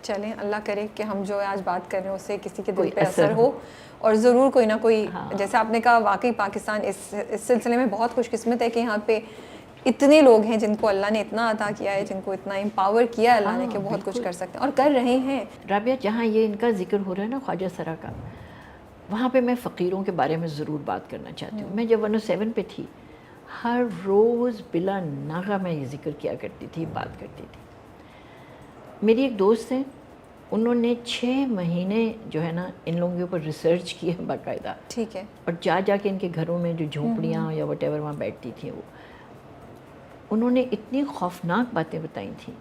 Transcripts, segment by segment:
چلیں اللہ کرے کہ ہم جو آج بات کر رہے ہیں اس سے کسی کے دل پہ اثر ہو, اور ضرور کوئی نہ کوئی, جیسے آپ نے کہا واقعی پاکستان اس سلسلے میں بہت خوش قسمت ہے کہ یہاں پہ اتنے لوگ ہیں جن کو اللہ نے اتنا عطا کیا ہے, جن کو اتنا امپاور کیا ہے اللہ نے کہ بہت کچھ کر سکتے ہیں اور کر رہے ہیں. رابعہ, جہاں یہ ان کا ذکر ہو رہا ہے نا خواجہ سرا کا, وہاں پہ میں فقیروں کے بارے میں ضرور بات کرنا چاہتی ہوں. میں جب 107 پہ تھی, ہر روز بلا ناغہ میں یہ ذکر کیا کرتی تھی, بات کرتی تھی. میری ایک دوست ہیں, انہوں نے 6 مہینے جو ہے نا ان لوگوں کے اوپر ریسرچ کی ہے باقاعدہ. ٹھیک ہے. اور جا کے ان کے گھروں میں جو جھونپڑیاں یا وٹ ایور وہاں بیٹھتی تھیں, وہ انہوں نے اتنی خوفناک باتیں بتائی تھیں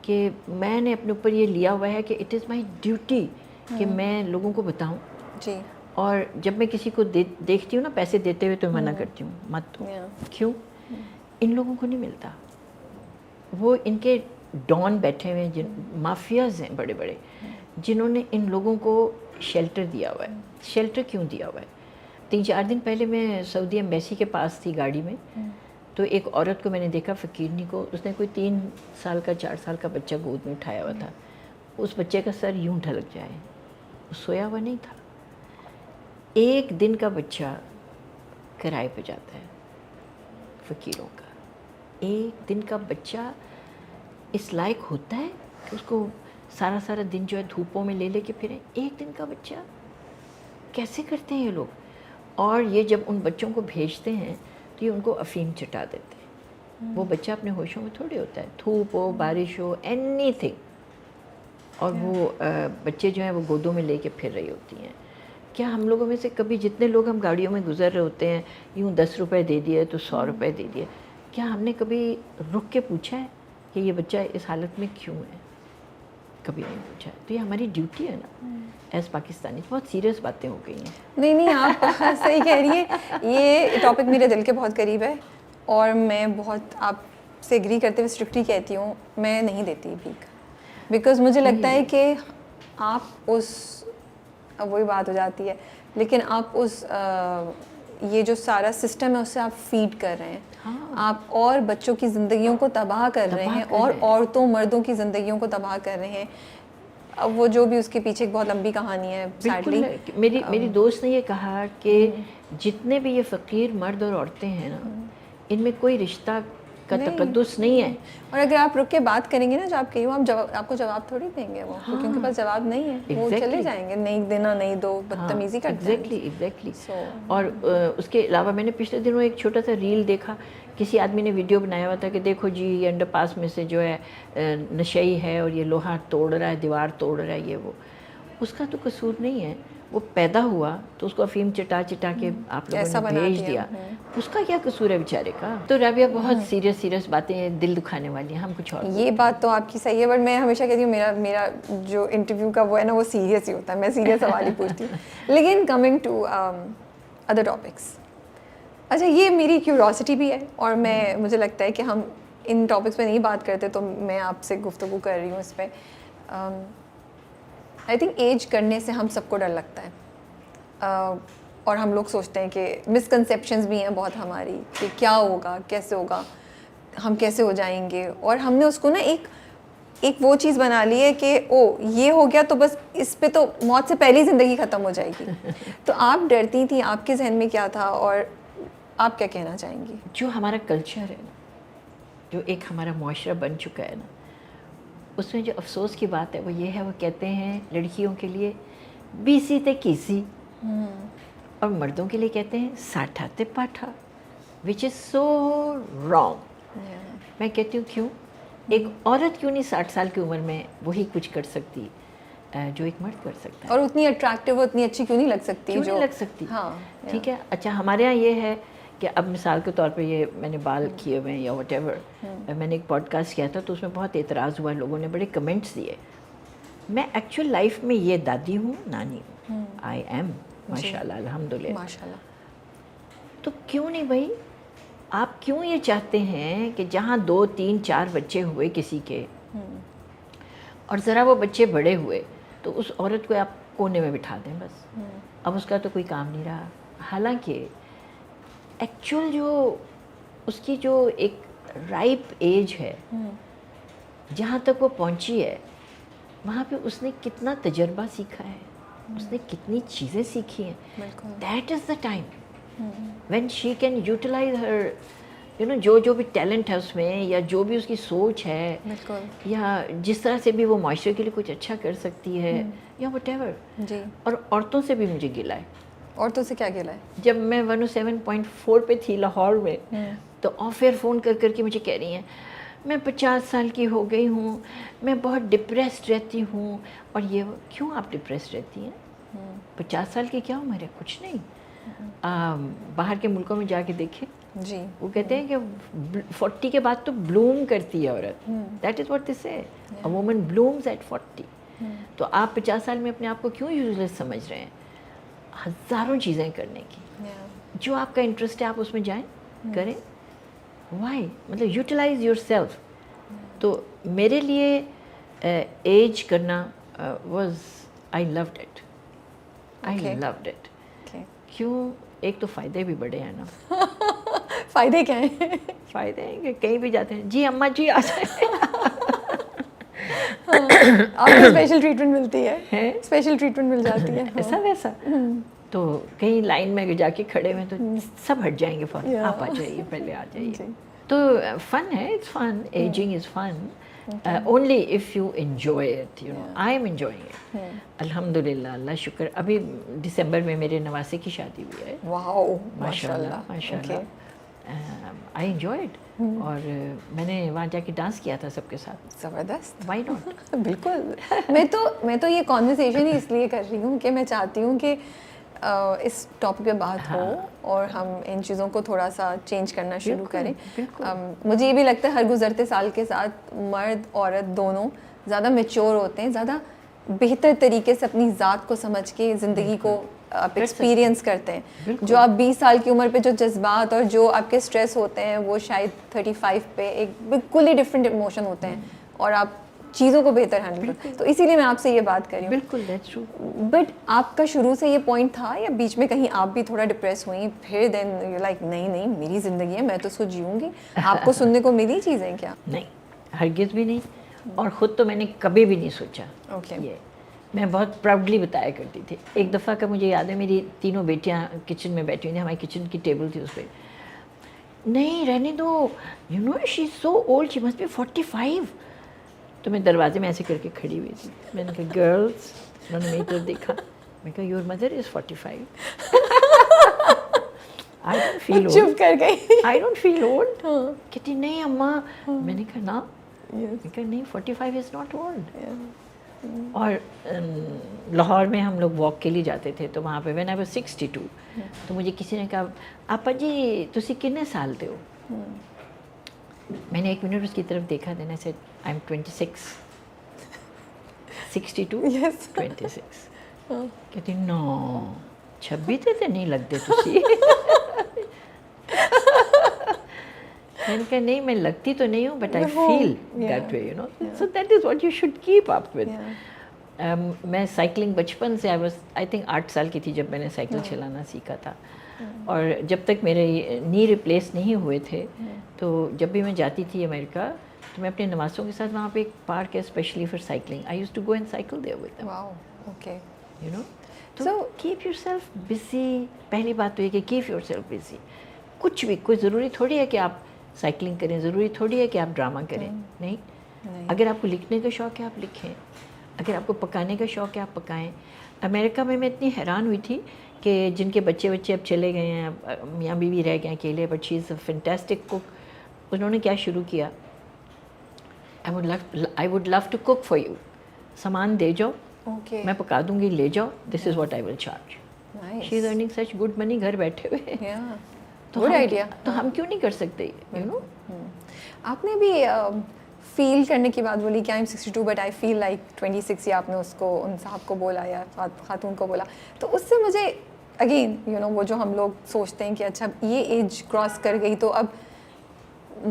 کہ میں نے اپنے اوپر یہ لیا ہوا ہے کہ اٹ از مائی ڈیوٹی کہ میں لوگوں کو بتاؤں. جی. اور جب میں کسی کو دیکھتی ہوں نا پیسے دیتے ہوئے تو منع کرتی ہوں, مت دو. کیوں؟ ان لوگوں کو نہیں ملتا. وہ ان کے ڈان بیٹھے ہوئے ہیں, مافیاز ہیں بڑے بڑے, جنہوں نے ان لوگوں کو شیلٹر دیا ہوا ہے. شیلٹر کیوں دیا ہوا ہے؟ 3-4 دن پہلے میں سعودی ایمبیسی کے پاس تھی گاڑی میں, تو ایک عورت کو میں نے دیکھا, فقیرنی کو, اس نے کوئی 3 سال کا 4 سال کا بچہ گود میں اٹھایا ہوا تھا. اس بچے کا سر یوں ڈھلک جائے, وہ سویا ہوا نہیں تھا. 1 دن کا بچہ کرائے پہ جاتا ہے فقیروں کا. 1 دن کا بچہ اس لائق ہوتا ہے کہ اس کو سارا دن جو ہے دھوپوں میں لے کے پھریں. 1 دن کا بچہ کیسے کرتے ہیں یہ لوگ؟ اور یہ جب ان بچوں کو بھیجتے ہیں تو یہ ان کو افیم چٹا دیتے ہیں. وہ بچہ اپنے ہوشوں میں تھوڑی ہوتا ہے, دھوپ ہو, بارش ہو, اینی تھنگ. اور وہ بچے جو ہیں وہ گودوں میں لے کے پھر رہی ہوتی ہیں. کیا ہم لوگوں میں سے کبھی, جتنے لوگ ہم گاڑیوں میں گزر رہے ہوتے ہیں, یوں 10 روپے دے دیے تو 100 روپے دے دیے, کیا ہم نے کبھی رک کے پوچھا ہے کہ یہ بچہ اس حالت میں کیوں ہے؟ کبھی نہیں پوچھا. تو یہ ہماری ڈیوٹی ہے نا ایز پاکستانی. بہت سیریس باتیں ہو گئی ہیں. نہیں آپ صحیح کہہ رہی ہیں. یہ ٹاپک میرے دل کے بہت قریب ہے, اور میں بہت آپ سے ایگری کرتے ہوئے اسٹرکٹلی کہتی ہوں, میں نہیں دیتی بھیک. بیکاز مجھے لگتا ہے کہ آپ اس, اب وہی بات ہو جاتی ہے, لیکن آپ اس یہ جو سارا سسٹم ہے اس سے آپ فیڈ کر رہے ہیں. آپ اور بچوں کی زندگیوں کو تباہ کر رہے ہیں, اور عورتوں مردوں کی زندگیوں کو تباہ کر رہے ہیں. اب وہ جو بھی اس کے پیچھے ایک بہت لمبی کہانی ہے. بالکل. میری دوست نے یہ کہا کہ جتنے بھی یہ فقیر مرد اور عورتیں ہیں نا, ان میں کوئی رشتہ کا تقدس نہیں ہے. اور اگر آپ رک کے بات کریں گے نا, جو آپ کہی ہو, آپ کو جواب تھوڑی دیں گے وہ, کیونکہ ان کے پاس جواب نہیں ہے. وہ چلے جائیں گے, نہیں دینا نہیں دو, بدتمیزی کرتے ہیں. ایگزیکٹلی. اور اس کے علاوہ میں نے پچھلے دنوں ایک چھوٹا سا ریل دیکھا, کسی آدمی نے ویڈیو بنایا ہوا تھا کہ دیکھو جی یہ انڈر پاس میں سے جو ہے نشئی ہے اور یہ لوہا توڑ رہا ہے, دیوار توڑ رہا ہے, یہ وہ. اس کا تو قصور نہیں ہے, وہ پیدا ہوا تو اس کو افیم چٹا کے آپ لوگوں نے بھیج دیا. اس کا کیا قصور ہے بیچارے کا؟ تو رابعہ بہت سیریس باتیں ہیں, دل دکھانے والی ہیں. ہم کچھ اور یہ بات تو آپ کی صحیح ہے, بٹ میں ہمیشہ کہتی ہوں میرا جو انٹرویو کا وہ ہے نا, وہ سیریس ہی ہوتا ہے. میں سیریس سوال ہی پوچھتی ہوں. لیکن کمنگ ٹو ادر ٹاپکس, اچھا یہ میری کیوریوسٹی بھی ہے, اور مجھے لگتا ہے کہ ہم ان ٹاپکس پہ نہیں بات کرتے, تو میں آپ سے گفتگو کر رہی ہوں اس پہ. آئی تھنک ایج کرنے سے ہم سب کو ڈر لگتا ہے, اور ہم لوگ سوچتے ہیں کہ مسکنسیپشنز بھی ہیں بہت ہماری, کہ کیا ہوگا, کیسے ہوگا, ہم کیسے ہو جائیں گے. اور ہم نے اس کو نا ایک وہ چیز بنا لی ہے کہ او یہ ہو گیا تو بس اس پہ تو موت سے پہلی زندگی ختم ہو جائے گی. تو آپ ڈرتی تھیں, آپ کے ذہن میں کیا تھا, اور آپ کیا کہنا چاہیں گی؟ جو ہمارا کلچر ہے نا, جو ایک ہمارا معاشرہ بن چکا ہے نا, اس میں جو افسوس کی بات ہے وہ یہ ہے, وہ کہتے ہیں لڑکیوں کے لیے 20 تے کیسی, اور مردوں کے لیے کہتے ہیں 60 تے پاٹھا, وچ از سو رانگ. میں کہتی ہوں کیوں؟ ایک عورت کیوں نہیں 60 سال کی عمر میں وہی کچھ کر سکتی جو ایک مرد کر سکتا ہے؟ اور اتنی اٹریکٹیو, اتنی اچھی کیوں نہیں لگ سکتی؟ کیوں نہیں لگ سکتی؟ ٹھیک ہے. اچھا ہمارے یہاں یہ ہے کہ اب مثال کے طور پہ یہ میں نے بال کیے ہوئے ہیں یا وٹ ایور, میں نے ایک پوڈ کاسٹ کیا تھا تو اس میں بہت اعتراض ہوا, لوگوں نے بڑے کمنٹس دیے. میں ایکچوئل لائف میں یہ دادی ہوں, نانی ہوں, آئی ایم ماشاء اللہ الحمدللہ. ماشاء اللہ. تو کیوں نہیں بھائی, آپ کیوں یہ چاہتے ہیں کہ جہاں 2 3 4 بچے ہوئے کسی کے, اور ذرا وہ بچے بڑے ہوئے تو اس عورت کو آپ کونے میں بٹھا دیں بس, اب اس کا تو کوئی کام نہیں رہا. حالانکہ ایکچوئل جو اس کی جو ایک رائپ ایج ہے, جہاں تک وہ پہنچی ہے, وہاں پہ اس نے کتنا تجربہ سیکھا ہے, اس نے کتنی چیزیں سیکھی ہیں. That is the time when she can utilize her you know جو بھی ٹیلنٹ ہے اس میں, یا جو بھی اس کی سوچ ہے, یا جس طرح سے بھی وہ معاشرے کے لیے کچھ اچھا کر سکتی ہے, یا وٹ ایور. جی. اور عورتوں سے بھی مجھے گلا ہے. عورتوں سے کیا گلا ہے؟ جب میں 107.4 پہ تھی لاہور میں, تو آف ایئر فون کر کے مجھے کہہ رہی ہیں میں 50 سال کی ہو گئی ہوں, میں بہت ڈپریسڈ رہتی ہوں. اور یہ کیوں آپ ڈپریسڈ رہتی ہیں؟ 50 سال کی کیا عمر ہے؟ کچھ نہیں. باہر کے ملکوں میں جا کے دیکھیں, جی, وہ کہتے ہیں کہ 40 کے بعد تو بلوم کرتی ہے عورت. دیٹ از واٹ دس ہے, اے وومن بلومز ایٹ 40. تو آپ 50 سال میں اپنے آپ کو کیوں یوز لیس سمجھ رہے ہیں؟ ہزاروں چیزیں کرنے کی, جو آپ کا انٹرسٹ ہے آپ اس میں جائیں, کریں. وائی, مطلب یوٹیلائز یور سیلف. تو میرے لیے ایج کرنا was I loved it, I loved it. کیوں؟ ایک تو فائدے بھی بڑے ہیں نا. فائدے کیا ہیں؟ فائدے ہیں کہ کہیں بھی جاتے ہیں, جی اماں جی آ جائیں. آپ کو اسپیشل ٹریٹمنٹ ملتی ہے, اسپیشل ٹریٹمنٹ مل جاتی ہے ایسا ویسا. تو کہیں لائن میں جا کے کھڑے ہوئے تو سب ہٹ جائیں گے فوراً, آپ آ جائیے, پہلے آ جائیے. تو فن ہے, it's fun, ageing is fun only if you enjoy it, you know. I am enjoying it. الحمد للہ, اللہ شکر. ابھی دسمبر میں میرے نواسے کی شادی ہوئی ہے. واو, ماشاء اللہ ماشاء اللہ. I enjoy it. اور میں نے وہاں جا کے ڈانس کیا تھا سب کے ساتھ. زبردست. Why not. بالکل. میں تو یہ کانورسیشن ہی اس لیے کر رہی ہوں کہ میں چاہتی ہوں کہ اس ٹاپک پہ بات ہو اور ہم ان چیزوں کو تھوڑا سا چینج کرنا شروع کریں. مجھے یہ بھی لگتا ہے ہر گزرتے سال کے ساتھ مرد عورت دونوں زیادہ میچور ہوتے ہیں, زیادہ بہتر طریقے سے اپنی ذات کو سمجھ کے زندگی کو آپ ایکسپیرینس کرتے ہیں. جو آپ 20 سال کی عمر پہ جو جذبات اور جو آپ کے اسٹریس ہوتے ہیں وہ شاید 35 پہ ایک بالکل ہی ڈفرینٹ ایموشن ہوتے ہیں, اور آپ چیزوں کو بہتر ہینڈل کرتے ہیں. تو اسی لیے میں آپ سے یہ بات کر رہی ہوں. بالکل, دیٹس ٹرو. بٹ آپ کا شروع سے یہ پوائنٹ تھا یا بیچ میں کہیں آپ بھی تھوڑا ڈپریس ہوئیں, پھر دین یو لائک نہیں میری زندگی ہے, میں تو اس کو جیوں گی؟ آپ کو سننے کو ملی چیزیں کیا؟ نہیں, ہرگز بھی نہیں. اور خود تو میں نے کبھی بھی نہیں سوچا. یہ میں بہت پراؤڈلی بتایا کرتی تھی. ایک دفعہ کا مجھے یاد ہے, میری تینوں بیٹیاں کچن میں بیٹھی ہوئی تھیں, ہماری کچن کی ٹیبل تھی, اس پہ نہیں رہنے دو, you know she is so old, she must be 45. تو میں دروازے میں ایسے کر کے کھڑی ہوئی تھی. میں نے کہا گرلس, انہوں نے میری طرف دیکھا, میں کہا your mother is 45. I don't feel old. چپ کر گئی. I don't feel old. کہتی نہیں اماں. میں نے کہا نا, میں کہا نہیں 45 is not old. اور لاہور میں ہم لوگ واک کے لیے جاتے تھے, تو وہاں پہ when I was 62, تو مجھے کسی نے کہا آپا جی تسی کتنے سال دے ہو؟ میں نے 1 منٹ اس کی طرف دیکھا, then I said I'm 26. 62? Yes. 26. کہتی نو 26 تے نہیں لگتے تسی. میں نے کہا نہیں, میں لگتی تو نہیں ہوں, but I feel that way, you know. So that is what you should keep up with. میں سائیکلنگ بچپن سے, آئی تھنک 8 سال کی تھی جب میں نے سائیکل چلانا سیکھا تھا. اور جب تک میرے نی ریپلیس نہیں ہوئے تھے, تو جب بھی میں جاتی تھی امریکہ, تو میں اپنے نواسوں کے ساتھ, وہاں پہ ایک پارک ہے especially for cycling, I use to go and cycle there with them. Wow, okay. You know, تو کیپ یور سیلف بزی. پہلی بات تو یہ کہ کیپ یور سیلف بزی. کچھ بھی, کوئی ضروری تھوڑی ہے کہ آپ سائیکلنگ کریں, ضروری تھوڑی ہے کہ آپ ڈرامہ کریں. نہیں, اگر آپ کو لکھنے کا شوق ہے آپ لکھیں, اگر آپ کو پکانے کا شوق ہے آپ پکائیں. امریکہ میں اتنی حیران ہوئی تھی کہ جن کے بچے اب چلے گئے ہیں, میاں بیوی رہ گئے اکیلے, but she is a fantastic کوک. انہوں نے کیا شروع کیا, I would love to cook for you. سامان دے جاؤ, میں پکا دوں گی, لے جاؤ, this is what I will charge. She is earning such good money گھر بیٹھے ہوئے. تو ہم کیوں نہیں کر سکتے, یو نو. آپ نے بھی فیل کرنے کی بات بولی کہ I am 62 but I feel like 26, یا آپ نے اس کو ان صاحب کو بولا یا خاتون کو بولا, تو اس سے مجھے اگین یو نو وہ جو ہم لوگ سوچتے ہیں کہ اچھا یہ ایج کراس کر گئی تو اب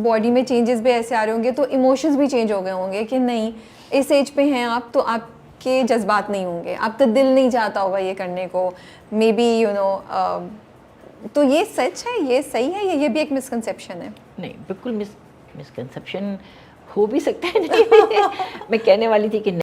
باڈی میں چینجز بھی ایسے آ رہے ہوں گے, تو ایموشنز بھی چینج ہو گئے ہوں گے کہ نہیں اس ایج پہ ہیں آپ, تو آپ کے جذبات نہیں ہوں گے, آپ کا دل نہیں چاہتا ہوگا یہ کرنے کو, مے بی یو نو. تو یہ سچ ہے, یہ صحیح ہے, یا یہ بھی ایک مسکنسیپشن ہے؟ نہیں, بالکل مسکنسیپشن ہو بھی سکتا ہے. نہیں, میں کہنے والی تھی کہ